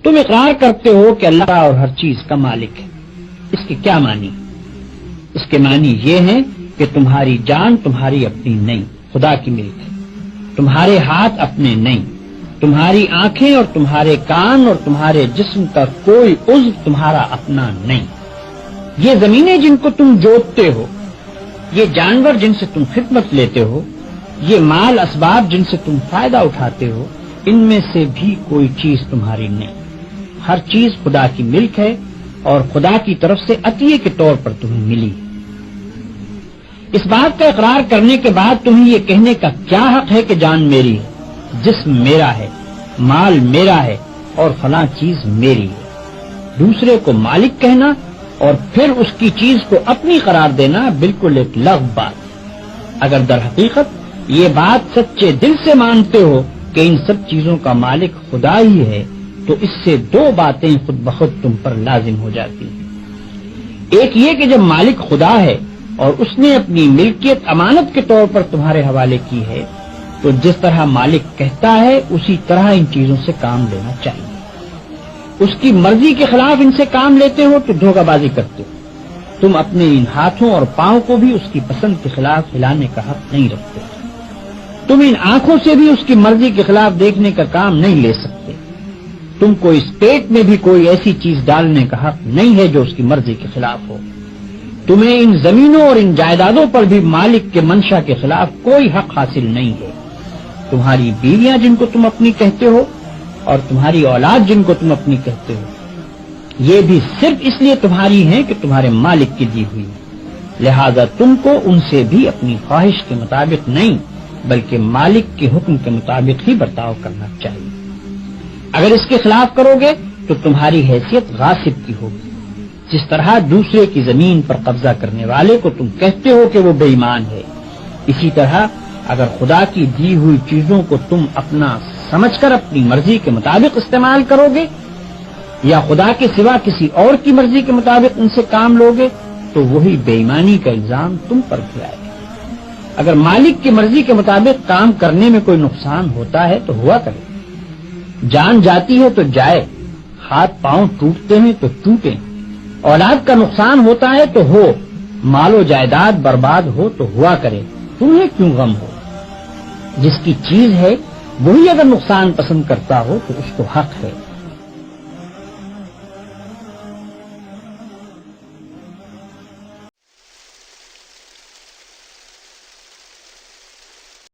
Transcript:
تم اقرار کرتے ہو کہ اللہ اور ہر چیز کا مالک ہے. اس کے کیا معنی؟ اس کے معنی یہ ہیں کہ تمہاری جان تمہاری اپنی نہیں، خدا کی ملک ہے. تمہارے ہاتھ اپنے نہیں، تمہاری آنکھیں اور تمہارے کان اور تمہارے جسم کا کوئی عضو تمہارا اپنا نہیں. یہ زمینیں جن کو تم جوتتے ہو، یہ جانور جن سے تم خدمت لیتے ہو، یہ مال اسباب جن سے تم فائدہ اٹھاتے ہو، ان میں سے بھی کوئی چیز تمہاری نہیں. ہر چیز خدا کی ملک ہے اور خدا کی طرف سے عطیے کے طور پر تمہیں ملی. اس بات کا اقرار کرنے کے بعد تمہیں یہ کہنے کا کیا حق ہے کہ جان میری ہے، جسم میرا ہے، مال میرا ہے اور فلاں چیز میری ہے. دوسرے کو مالک کہنا اور پھر اس کی چیز کو اپنی قرار دینا بالکل ایک لغو بات ہے. اگر در حقیقت یہ بات سچے دل سے مانتے ہو کہ ان سب چیزوں کا مالک خدا ہی ہے تو اس سے دو باتیں خود بخود تم پر لازم ہو جاتی ہیں. ایک یہ کہ جب مالک خدا ہے اور اس نے اپنی ملکیت امانت کے طور پر تمہارے حوالے کی ہے تو جس طرح مالک کہتا ہے اسی طرح ان چیزوں سے کام لینا چاہیے. اس کی مرضی کے خلاف ان سے کام لیتے ہو تو دھوکہ بازی کرتے ہو. تم اپنے ان ہاتھوں اور پاؤں کو بھی اس کی پسند کے خلاف ہلانے کا حق نہیں رکھتے. تم ان آنکھوں سے بھی اس کی مرضی کے خلاف دیکھنے کا کام نہیں لے سکتے. تم کو اس پیٹ میں بھی کوئی ایسی چیز ڈالنے کا حق نہیں ہے جو اس کی مرضی کے خلاف ہو. تمہیں ان زمینوں اور ان جائیدادوں پر بھی مالک کے منشا کے خلاف کوئی حق حاصل نہیں ہے. تمہاری بیویاں جن کو تم اپنی کہتے ہو اور تمہاری اولاد جن کو تم اپنی کہتے ہو، یہ بھی صرف اس لیے تمہاری ہیں کہ تمہارے مالک کی دی ہوئی. لہذا تم کو ان سے بھی اپنی خواہش کے مطابق نہیں بلکہ مالک کے حکم کے مطابق ہی برتاؤ کرنا چاہیے. اگر اس کے خلاف کرو گے تو تمہاری حیثیت غاصب کی ہوگی. جس طرح دوسرے کی زمین پر قبضہ کرنے والے کو تم کہتے ہو کہ وہ بے ایمان ہے، اسی طرح اگر خدا کی دی ہوئی چیزوں کو تم اپنا سمجھ کر اپنی مرضی کے مطابق استعمال کرو گے یا خدا کے سوا کسی اور کی مرضی کے مطابق ان سے کام لوگے تو وہی بے ایمانی کا الزام تم پر بھی آئے گا. اگر مالک کی مرضی کے مطابق کام کرنے میں کوئی نقصان ہوتا ہے تو ہوا کرے. جان جاتی ہے تو جائے، ہاتھ پاؤں ٹوٹتے ہیں تو ٹوٹیں، اولاد کا نقصان ہوتا ہے تو ہو، مال و جائیداد برباد ہو تو ہوا کرے. تمہیں کیوں غم ہو؟ جس کی چیز ہے وہی اگر نقصان پسند کرتا ہو تو اس کو حق ہے